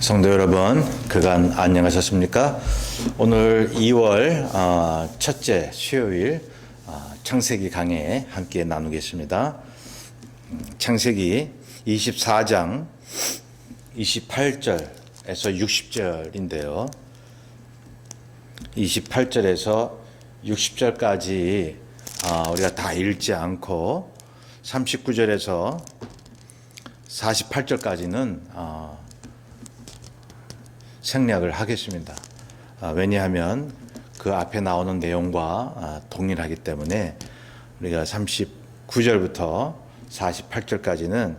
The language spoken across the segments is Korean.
성도 여러분, 그간 안녕하셨습니까? 오늘 2월 첫째 수요일 창세기 강해 함께 나누겠습니다. 창세기 24장 28절에서 60절인데요. 28절에서 60절까지 우리가 다 읽지 않고 39절에서 48절까지는 생략을 하겠습니다. 왜냐하면 그 앞에 나오는 내용과 동일하기 때문에 우리가 39절부터 48절까지는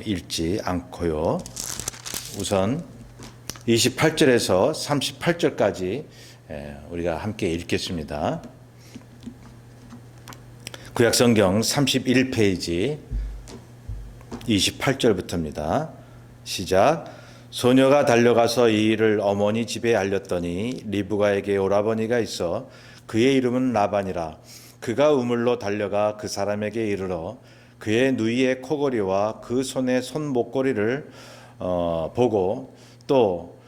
읽지 않고요. 우선 28절에서 38절까지 우리가 함께 읽겠습니다. 구약성경 31페이지 28절부터입니다. 시작. 소녀가 달려가서 이 일을 어머니 집에 알렸더니 리브가에게 오라버니가 있어 그의 이름은 라반이라. 그가 우물로 달려가 그 사람에게 이르러 그의 누이의 코걸이와 그 손의 손목걸이를 보고 또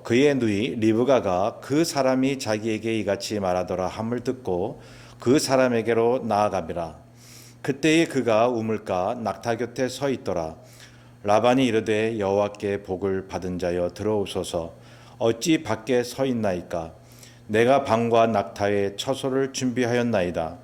그의 누이 리브가가 그 사람이 자기에게 이같이 말하더라 함을 듣고 그 사람에게로 나아가니라. 그때에 그가 우물가 낙타 곁에 서 있더라. 라반이 이르되 여호와께 복을 받은 자여 들어오소서. 어찌 밖에 서 있나이까? 내가 방과 낙타의 처소를 준비하였나이다.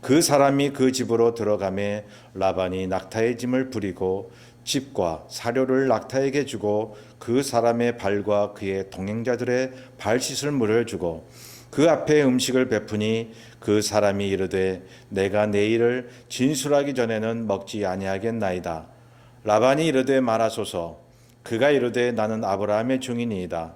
그 사람이 그 집으로 들어가매 라반이 낙타의 짐을 부리고 집과 사료를 낙타에게 주고 그 사람의 발과 그의 동행자들의 발 씻을 물을 주고 그 앞에 음식을 베푸니 그 사람이 이르되 내가 내일을 진술하기 전에는 먹지 아니하겠나이다. 라반이 이르되 말하소서. 그가 이르되 나는 아브라함의 종이니이다.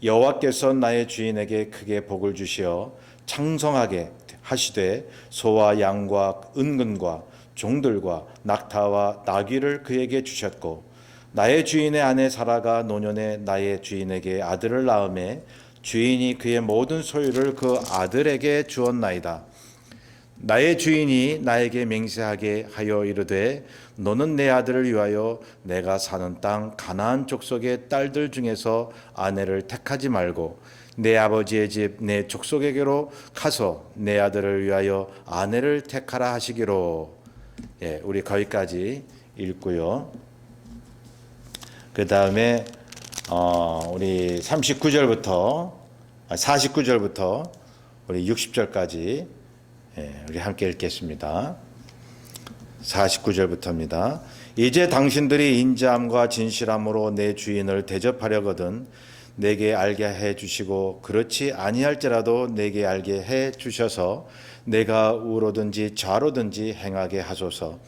여호와께서 나의 주인에게 크게 복을 주시어 창성하게 하시되 소와 양과 은근과 종들과 낙타와 나귀를 그에게 주셨고 나의 주인의 아내 사라가 노년에 나의 주인에게 아들을 낳음에 주인이 그의 모든 소유를 그 아들에게 주었나이다. 나의 주인이 나에게 맹세하게 하여 이르되 너는 내 아들을 위하여 내가 사는 땅 가나안 족속의 딸들 중에서 아내를 택하지 말고 내 아버지의 집 내 족속에게로 가서 내 아들을 위하여 아내를 택하라 하시기로. 우리 거기까지 읽고요. 그 다음에 우리 49절부터 우리 60절까지 우리 함께 읽겠습니다. 49절부터입니다. 이제 당신들이 인자함과 진실함으로 내 주인을 대접하려거든 내게 알게 해 주시고 그렇지 아니할지라도 내게 알게 해 주셔서 내가 우로든지 좌로든지 행하게 하소서.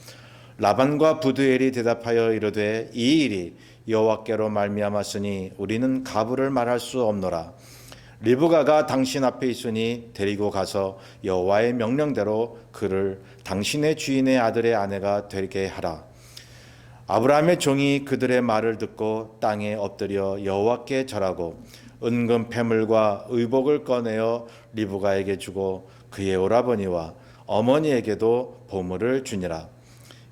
라반과 부두엘이 대답하여 이르되 이 일이 여호와께로 말미암았으니 우리는 가부를 말할 수 없노라. 리브가가 당신 앞에 있으니 데리고 가서 여호와의 명령대로 그를 당신의 주인의 아들의 아내가 되게 하라. 아브라함의 종이 그들의 말을 듣고 땅에 엎드려 여호와께 절하고 은금 패물과 의복을 꺼내어 리브가에게 주고 그의 오라버니와 어머니에게도 보물을 주니라.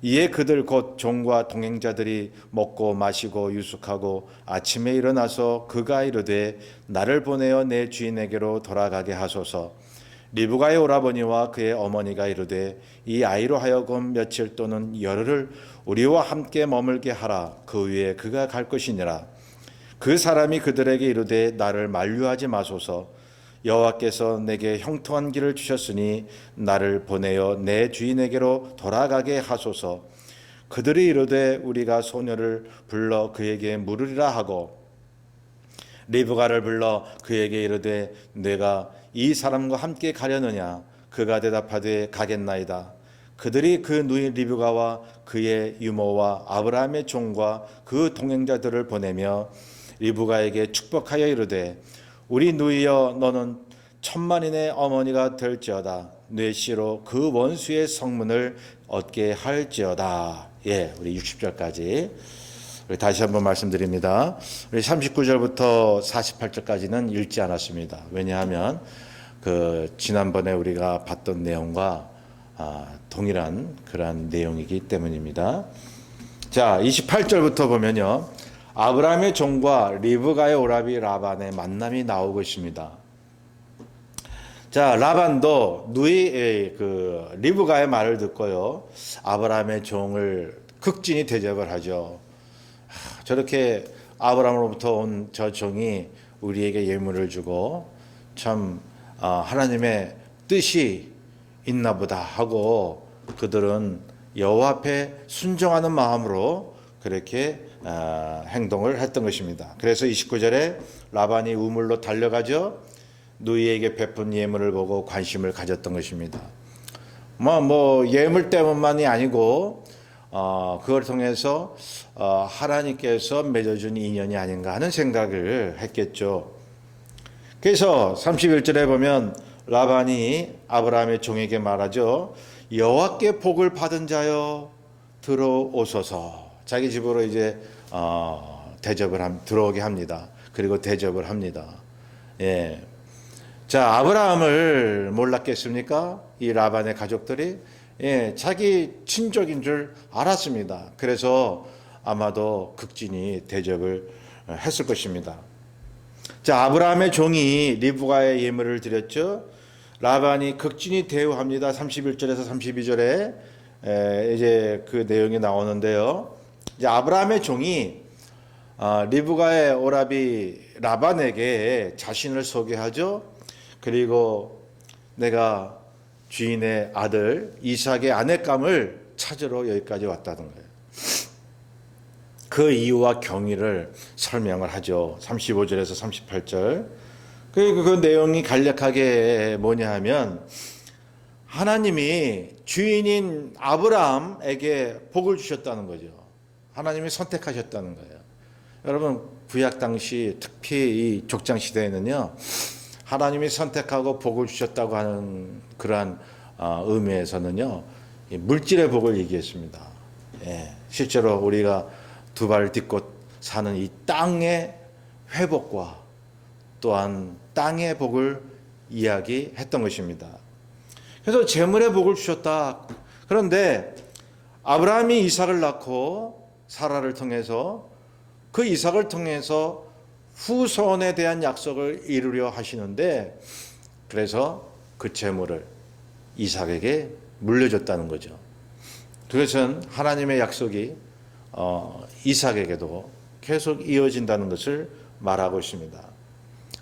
이에 그들 곧 종과 동행자들이 먹고 마시고 유숙하고 아침에 일어나서 그가 이르되 나를 보내어 내 주인에게로 돌아가게 하소서. 리브가의 오라버니와 그의 어머니가 이르되 이 아이로 하여금 며칠 또는 열흘을 우리와 함께 머물게 하라. 그 위에 그가 갈 것이니라. 그 사람이 그들에게 이르되 나를 만류하지 마소서. 여호와께서 내게 형통한 길을 주셨으니 나를 보내어 내 주인에게로 돌아가게 하소서. 그들이 이르되 우리가 소녀를 불러 그에게 물으리라 하고 리브가를 불러 그에게 이르되 내가 이 사람과 함께 가려느냐? 그가 대답하되 가겠나이다. 그들이 그 누이 리브가와 그의 유모와 아브라함의 종과 그 동행자들을 보내며 리브가에게 축복하여 이르되 우리 누이여 너는 천만인의 어머니가 될지어다. 내 씨로 그 원수의 성문을 얻게 할지어다. 우리 60절까지 우리 다시 한번 말씀드립니다. 우리 39절부터 48절까지는 읽지 않았습니다. 왜냐하면 그 지난번에 우리가 봤던 내용과 동일한 그러한 내용이기 때문입니다. 자, 28절부터 보면요. 아브라함의 종과 리브가의 오라비 라반의 만남이 나오고 있습니다. 자, 라반도 리브가의 말을 듣고요, 아브라함의 종을 극진히 대접을 하죠. 저렇게 아브라함으로부터 온 저 종이 우리에게 예물을 주고 참 하나님의 뜻이 있나 보다 하고 그들은 여호와 앞에 순종하는 마음으로 그렇게 행동을 했던 것입니다. 그래서 29절에 라반이 우물로 달려가죠. 누이에게 베푼 예물을 보고 관심을 가졌던 것입니다. 예물 때문만이 아니고 그걸 통해서 하나님께서 맺어준 인연이 아닌가 하는 생각을 했겠죠. 그래서 31절에 보면 라반이 아브라함의 종에게 말하죠. 여호와께 복을 받은 자여 들어오소서. 자기 집으로 이제 들어오게 합니다. 그리고 대접을 합니다. 예. 자, 아브라함을 몰랐겠습니까? 이 라반의 가족들이 자기 친족인 줄 알았습니다. 그래서 아마도 극진히 대접을 했을 것입니다. 자, 아브라함의 종이 리브가의 예물을 드렸죠. 라반이 극진히 대우합니다. 31절에서 32절에 이제 그 내용이 나오는데요. 이제 아브라함의 종이 리브가의 오라비 라반에게 자신을 소개하죠. 그리고 내가 주인의 아들 이삭의 아내감을 찾으러 여기까지 왔다는 거예요. 그 이유와 경위를 설명을 하죠. 35절에서 38절. 그 내용이 간략하게 뭐냐 하면 하나님이 주인인 아브라함에게 복을 주셨다는 거죠. 하나님이 선택하셨다는 거예요. 여러분, 구약 당시 특히 이 족장 시대에는요, 하나님이 선택하고 복을 주셨다고 하는 그러한 의미에서는요, 물질의 복을 얘기했습니다. 실제로 우리가 두 발 딛고 사는 이 땅의 회복과 또한 땅의 복을 이야기했던 것입니다. 그래서 재물의 복을 주셨다. 그런데 아브라함이 이삭을 낳고 사라를 통해서 그 이삭을 통해서 후손에 대한 약속을 이루려 하시는데, 그래서 그 재물을 이삭에게 물려줬다는 거죠. 그것은 하나님의 약속이 이삭에게도 계속 이어진다는 것을 말하고 있습니다.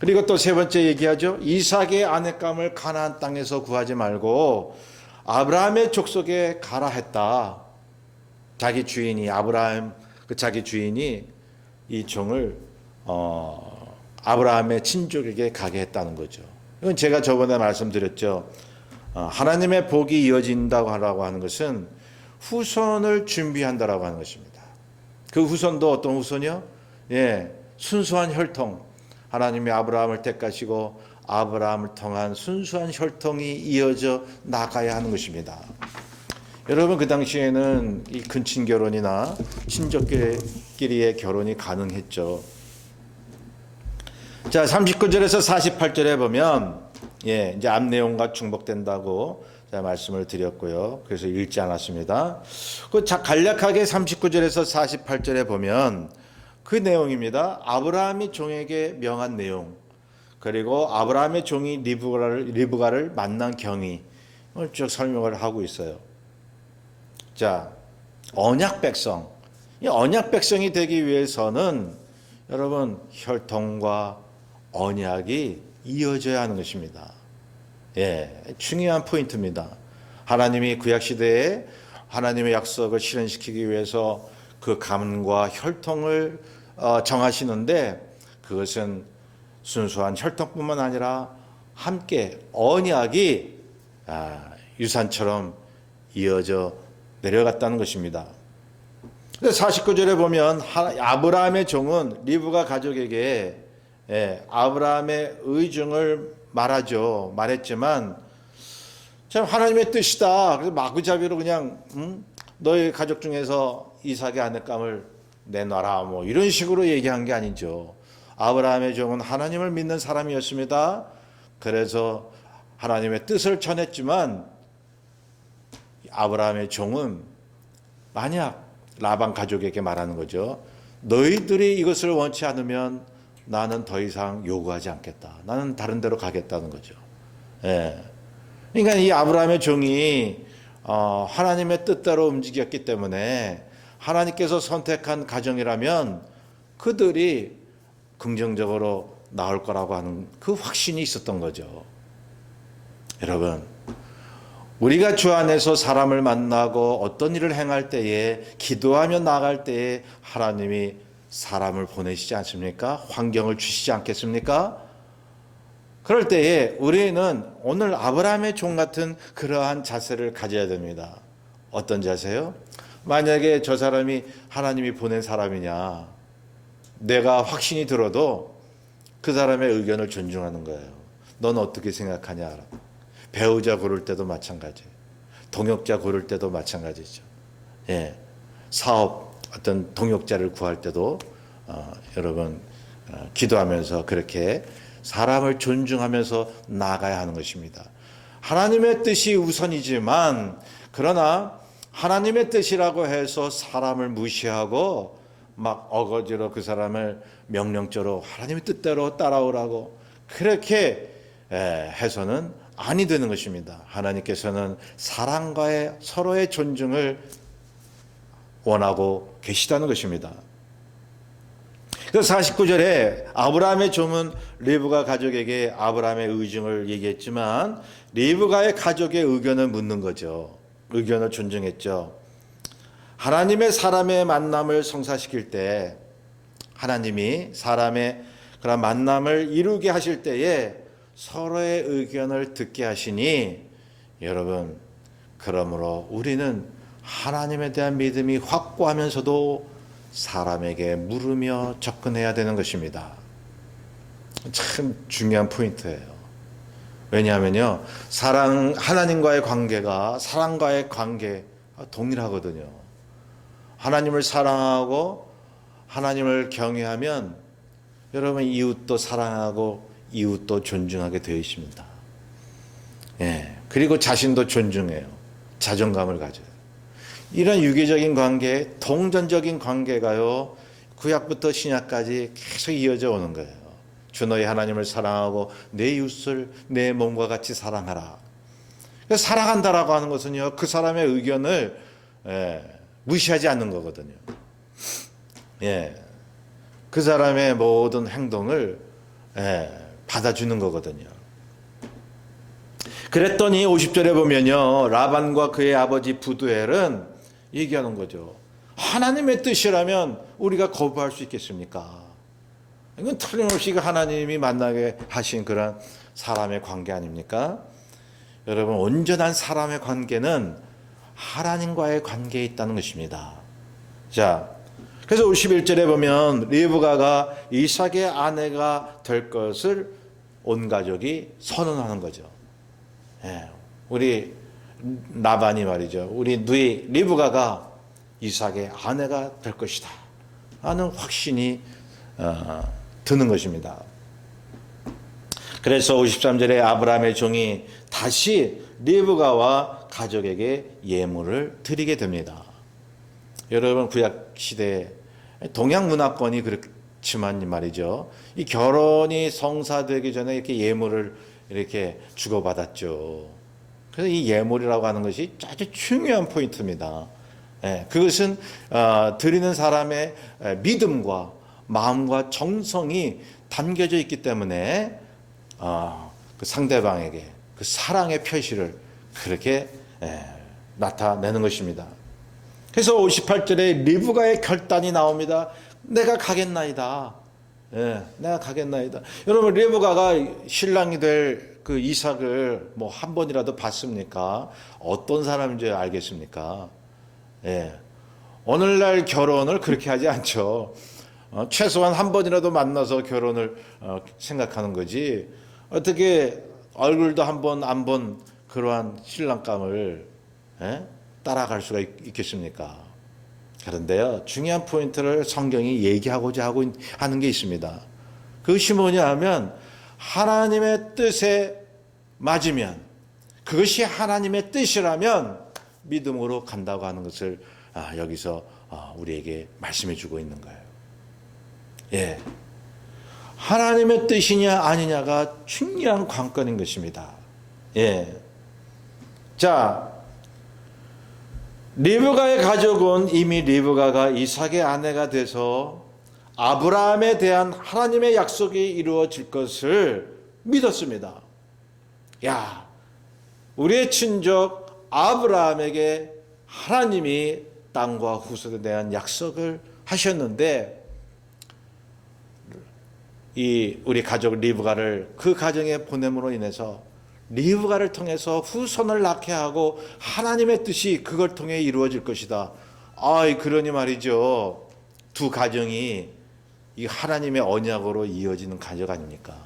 그리고 또 세 번째 얘기하죠. 이삭의 아내감을 가나안 땅에서 구하지 말고 아브라함의 족속에 가라 했다. 자기 주인이 자기 주인이 이 종을 아브라함의 친족에게 가게 했다는 거죠. 이건 제가 저번에 말씀드렸죠. 하나님의 복이 이어진다고 하는 것은 후손을 준비한다라고 하는 것입니다. 그 후손도 어떤 후손이요? 순수한 혈통. 하나님이 아브라함을 택하시고 아브라함을 통한 순수한 혈통이 이어져 나가야 하는 것입니다. 여러분, 그 당시에는 이 근친 결혼이나 친족끼리의 결혼이 가능했죠. 자, 39절에서 48절에 보면 이제 앞 내용과 중복된다고 제가 말씀을 드렸고요. 그래서 읽지 않았습니다. 간략하게 39절에서 48절에 보면 그 내용입니다. 아브라함이 종에게 명한 내용, 그리고 아브라함의 종이 리브가를 만난 경위 쭉 설명을 하고 있어요. 자, 언약 백성. 이 언약 백성이 되기 위해서는 여러분, 혈통과 언약이 이어져야 하는 것입니다. 중요한 포인트입니다. 하나님이 구약 시대에 하나님의 약속을 실현시키기 위해서 그 가문과 혈통을 정하시는데, 그것은 순수한 혈통뿐만 아니라 함께 언약이 유산처럼 이어져 내려갔다는 것입니다. 49절에 보면 아브라함의 종은 리브가 가족에게 아브라함의 의중을 말했지만 참 하나님의 뜻이다. 그래서 마구잡이로 그냥 너희 가족 중에서 이삭의 아내감을 내놔라 이런 식으로 얘기한 게 아니죠. 아브라함의 종은 하나님을 믿는 사람이었습니다. 그래서 하나님의 뜻을 전했지만 아브라함의 종은 만약 라반 가족에게 말하는 거죠. 너희들이 이것을 원치 않으면 나는 더 이상 요구하지 않겠다. 나는 다른 데로 가겠다는 거죠. 예. 그러니까 이 아브라함의 종이 하나님의 뜻대로 움직였기 때문에 하나님께서 선택한 가정이라면 그들이 긍정적으로 나올 거라고 하는 그 확신이 있었던 거죠. 여러분, 우리가 주 안에서 사람을 만나고 어떤 일을 행할 때에, 기도하며 나아갈 때에 하나님이 사람을 보내시지 않습니까? 환경을 주시지 않겠습니까? 그럴 때에 우리는 오늘 아브라함의 종 같은 그러한 자세를 가져야 됩니다. 어떤 자세요? 만약에 저 사람이 하나님이 보낸 사람이냐, 내가 확신이 들어도 그 사람의 의견을 존중하는 거예요. 넌 어떻게 생각하냐? 배우자 고를 때도 마찬가지, 동역자 고를 때도 마찬가지죠. 예, 사업 어떤 동역자를 구할 때도 여러분 기도하면서 그렇게 사람을 존중하면서 나아가야 하는 것입니다. 하나님의 뜻이 우선이지만, 그러나 하나님의 뜻이라고 해서 사람을 무시하고 막 어거지로 그 사람을 명령적으로 하나님의 뜻대로 따라오라고 그렇게 해서는 아니 되는 것입니다. 하나님께서는 사랑과의 서로의 존중을 원하고 계시다는 것입니다. 그래서 49절에 아브라함의 종은 리브가 가족에게 아브라함의 의중을 얘기했지만 리브가의 가족의 의견을 묻는 거죠. 의견을 존중했죠. 하나님의 사람의 만남을 성사시킬 때, 하나님이 사람의 그런 만남을 이루게 하실 때에 서로의 의견을 듣게 하시니, 여러분, 그러므로 우리는 하나님에 대한 믿음이 확고하면서도 사람에게 물으며 접근해야 되는 것입니다. 참 중요한 포인트예요. 왜냐하면요, 하나님과의 관계가 사랑과의 관계 동일하거든요. 하나님을 사랑하고 하나님을 경외하면 여러분 이웃도 사랑하고 이웃도 존중하게 되어 있습니다. 예, 그리고 자신도 존중해요. 자존감을 가져요. 이런 유기적인 관계, 동전적인 관계가요, 구약부터 신약까지 계속 이어져 오는 거예요. 주 너희 하나님을 사랑하고 내 이웃을 내 몸과 같이 사랑하라. 사랑한다라고 하는 것은요, 그 사람의 의견을 무시하지 않는 거거든요. 예, 그 사람의 모든 행동을 받아주는 거거든요. 그랬더니 50절에 보면요, 라반과 그의 아버지 부두엘은 얘기하는 거죠. 하나님의 뜻이라면 우리가 거부할 수 있겠습니까? 이건 틀림없이 하나님이 만나게 하신 그런 사람의 관계 아닙니까? 여러분, 온전한 사람의 관계는 하나님과의 관계에 있다는 것입니다. 자, 그래서 51절에 보면 리브가가 이삭의 아내가 될 것을 온 가족이 선언하는 거죠. 예, 우리 라반이 말이죠. 우리 누이 리브가가 이삭의 아내가 될 것이다 하는 확신이 드는 것입니다. 그래서 53절에 아브라함의 종이 다시 리브가와 가족에게 예물을 드리게 됩니다. 여러분, 구약 시대 동양 문화권이 그렇지만 말이죠, 이 결혼이 성사되기 전에 이렇게 예물을 이렇게 주고받았죠. 그래서 이 예물이라고 하는 것이 아주 중요한 포인트입니다. 그것은 드리는 사람의 믿음과 마음과 정성이 담겨져 있기 때문에 그 상대방에게 그 사랑의 표시를 그렇게 나타내는 것입니다. 그래서 58절에 리브가의 결단이 나옵니다. 내가 가겠나이다. 내가 가겠나이다. 여러분, 리브가가 신랑이 될 그 이삭을 뭐 한 번이라도 봤습니까? 어떤 사람인지 알겠습니까? 오늘날 결혼을 그렇게 하지 않죠. 최소한 한 번이라도 만나서 결혼을 생각하는 거지, 어떻게 얼굴도 한 번 안 본 그러한 신랑감을 따라갈 수가 있겠습니까? 그런데요, 중요한 포인트를 성경이 얘기하고자 하는 게 있습니다. 그것이 뭐냐 하면, 하나님의 뜻에 맞으면, 그것이 하나님의 뜻이라면 믿음으로 간다고 하는 것을 여기서 우리에게 말씀해 주고 있는 거예요. 예. 하나님의 뜻이냐 아니냐가 중요한 관건인 것입니다. 예. 자, 리브가의 가족은 이미 리브가가 이삭의 아내가 돼서 아브라함에 대한 하나님의 약속이 이루어질 것을 믿었습니다. 야, 우리의 친족 아브라함에게 하나님이 땅과 후손에 대한 약속을 하셨는데, 우리 가족 리브가를 그 가정에 보냄으로 인해서 리브가를 통해서 후손을 낳게 하고 하나님의 뜻이 그걸 통해 이루어질 것이다. 그러니 말이죠. 두 가정이 이 하나님의 언약으로 이어지는 가족 아닙니까?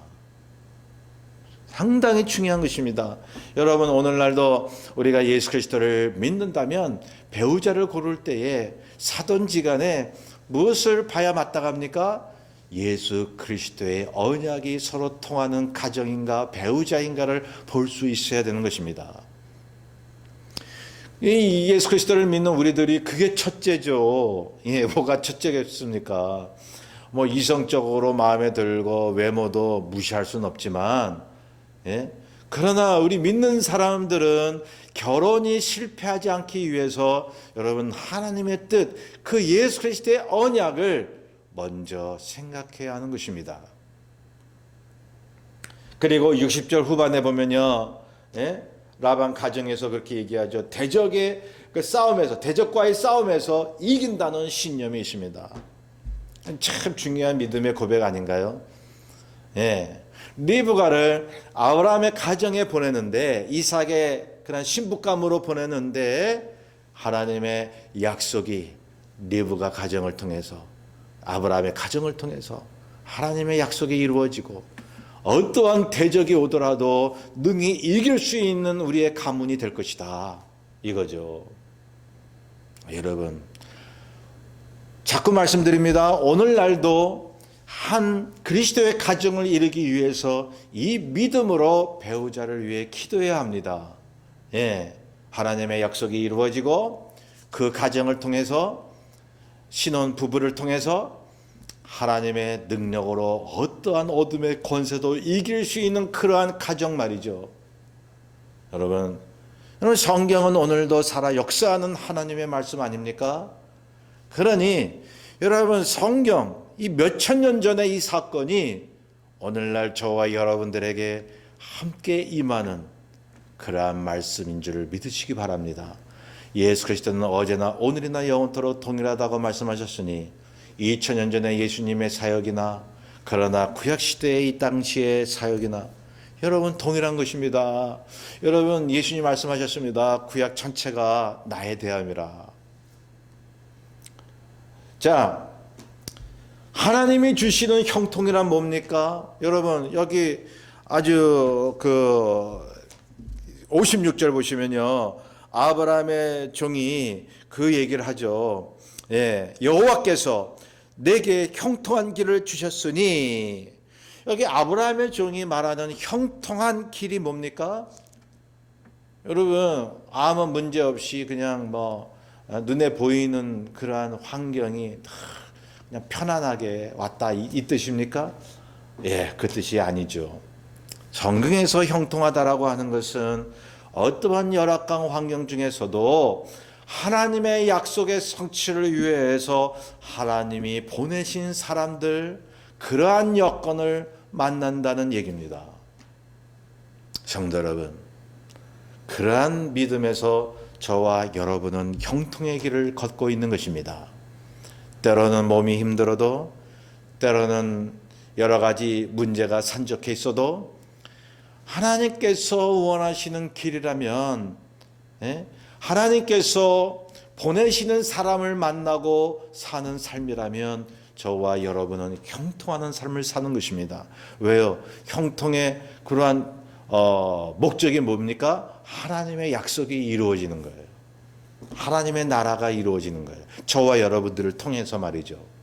상당히 중요한 것입니다. 여러분, 오늘날도 우리가 예수 그리스도를 믿는다면 배우자를 고를 때에 사돈지간에 무엇을 봐야 마땅합니까? 예수 그리스도의 언약이 서로 통하는 가정인가 배우자인가를 볼 수 있어야 되는 것입니다. 이 예수 그리스도를 믿는 우리들이 그게 첫째죠. 뭐가 첫째겠습니까? 뭐 이성적으로 마음에 들고 외모도 무시할 수는 없지만, 그러나 우리 믿는 사람들은 결혼이 실패하지 않기 위해서 여러분 하나님의 뜻, 그 예수 그리스도의 언약을 먼저 생각해야 하는 것입니다. 그리고 60절 후반에 보면요, 라반 가정에서 그렇게 얘기하죠. 대적의 그 싸움에서, 대적과의 싸움에서 이긴다는 신념이 있습니다. 참 중요한 믿음의 고백 아닌가요? 리브가를 아브라함의 가정에 보내는데, 이삭의 그런 신부감으로 보내는데, 하나님의 약속이 리브가 가정을 통해서, 아브라함의 가정을 통해서 하나님의 약속이 이루어지고, 어떠한 대적이 오더라도 능히 이길 수 있는 우리의 가문이 될 것이다, 이거죠. 여러분, 자꾸 말씀드립니다. 오늘날도 한 그리스도의 가정을 이루기 위해서 이 믿음으로 배우자를 위해 기도해야 합니다. 하나님의 약속이 이루어지고 그 가정을 통해서, 신혼 부부를 통해서 하나님의 능력으로 어떠한 어둠의 권세도 이길 수 있는 그러한 가정 말이죠. 여러분 성경은 오늘도 살아 역사하는 하나님의 말씀 아닙니까? 그러니 여러분, 성경 이 몇천 년 전의 이 사건이 오늘날 저와 여러분들에게 함께 임하는 그러한 말씀인 줄을 믿으시기 바랍니다. 예수 그리스도는 어제나 오늘이나 영원토록 동일하다고 말씀하셨으니 2000년 전의 예수님의 사역이나, 그러나 구약시대의 이 당시의 사역이나 여러분 동일한 것입니다. 여러분, 예수님 말씀하셨습니다. 구약 전체가 나에 대함이라. 자, 하나님이 주시는 형통이란 뭡니까? 여러분, 여기 아주 56절 보시면요, 아브라함의 종이 그 얘기를 하죠. 여호와께서 내게 형통한 길을 주셨으니, 여기 아브라함의 종이 말하는 형통한 길이 뭡니까? 여러분, 아무 문제 없이 그냥 눈에 보이는 그러한 환경이 그냥 편안하게 왔다, 이 뜻입니까? 그 뜻이 아니죠. 성경에서 형통하다라고 하는 것은 어떠한 열악한 환경 중에서도 하나님의 약속의 성취를 위해서 하나님이 보내신 사람들, 그러한 여건을 만난다는 얘기입니다. 성도 여러분, 그러한 믿음에서 저와 여러분은 형통의 길을 걷고 있는 것입니다. 때로는 몸이 힘들어도, 때로는 여러 가지 문제가 산적해 있어도 하나님께서 원하시는 길이라면, 하나님께서 보내시는 사람을 만나고 사는 삶이라면 저와 여러분은 형통하는 삶을 사는 것입니다. 왜요? 형통의 그러한 목적이 뭡니까? 하나님의 약속이 이루어지는 거예요. 하나님의 나라가 이루어지는 거예요. 저와 여러분들을 통해서 말이죠.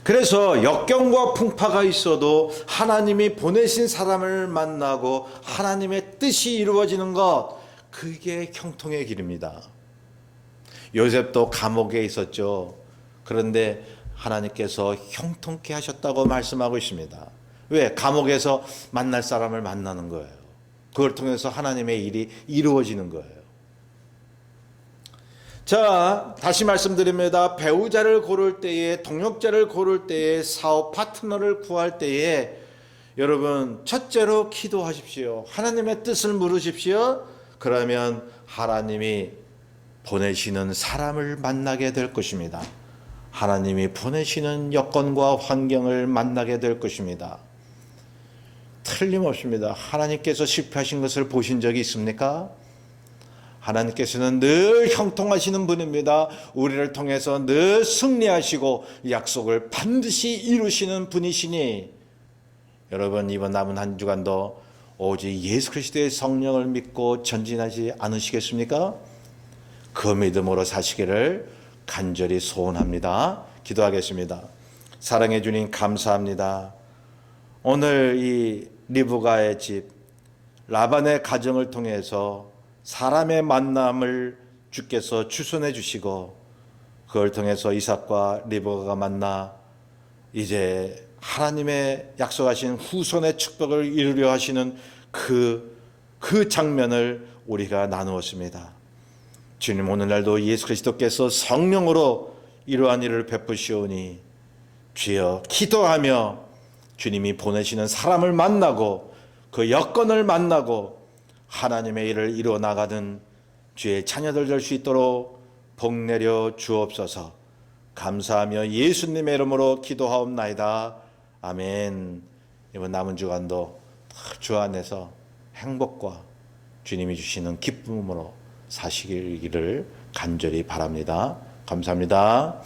그래서 역경과 풍파가 있어도 하나님이 보내신 사람을 만나고 하나님의 뜻이 이루어지는 것, 그게 형통의 길입니다. 요셉도 감옥에 있었죠. 그런데 하나님께서 형통케 하셨다고 말씀하고 있습니다. 왜? 감옥에서 만날 사람을 만나는 거예요. 그걸 통해서 하나님의 일이 이루어지는 거예요. 자, 다시 말씀드립니다. 배우자를 고를 때에, 동역자를 고를 때에, 사업 파트너를 구할 때에 여러분 첫째로 기도하십시오. 하나님의 뜻을 물으십시오. 그러면 하나님이 보내시는 사람을 만나게 될 것입니다. 하나님이 보내시는 여건과 환경을 만나게 될 것입니다. 틀림없습니다. 하나님께서 실패하신 것을 보신 적이 있습니까? 하나님께서는 늘 형통하시는 분입니다. 우리를 통해서 늘 승리하시고 약속을 반드시 이루시는 분이시니 여러분 이번 남은 한 주간도 오직 예수 그리스도의 성령을 믿고 전진하지 않으시겠습니까? 그 믿음으로 사시기를 간절히 소원합니다. 기도하겠습니다. 사랑해 주님 감사합니다. 오늘 이 리브가의 집 라반의 가정을 통해서 사람의 만남을 주께서 주선해 주시고 그걸 통해서 이삭과 리브가가 만나 이제 하나님의 약속하신 후손의 축복을 이루려 하시는 그 장면을 우리가 나누었습니다. 주님 오늘날도 예수 그리스도께서 성령으로 이러한 일을 베푸시오니 주여 기도하며 주님이 보내시는 사람을 만나고 그 여건을 만나고 하나님의 일을 이루어 나가는 주의 자녀들 될 수 있도록 복 내려 주옵소서. 감사하며 예수님의 이름으로 기도하옵나이다. 아멘. 이번 남은 주간도 주 안에서 행복과 주님이 주시는 기쁨으로 사시기를 간절히 바랍니다. 감사합니다.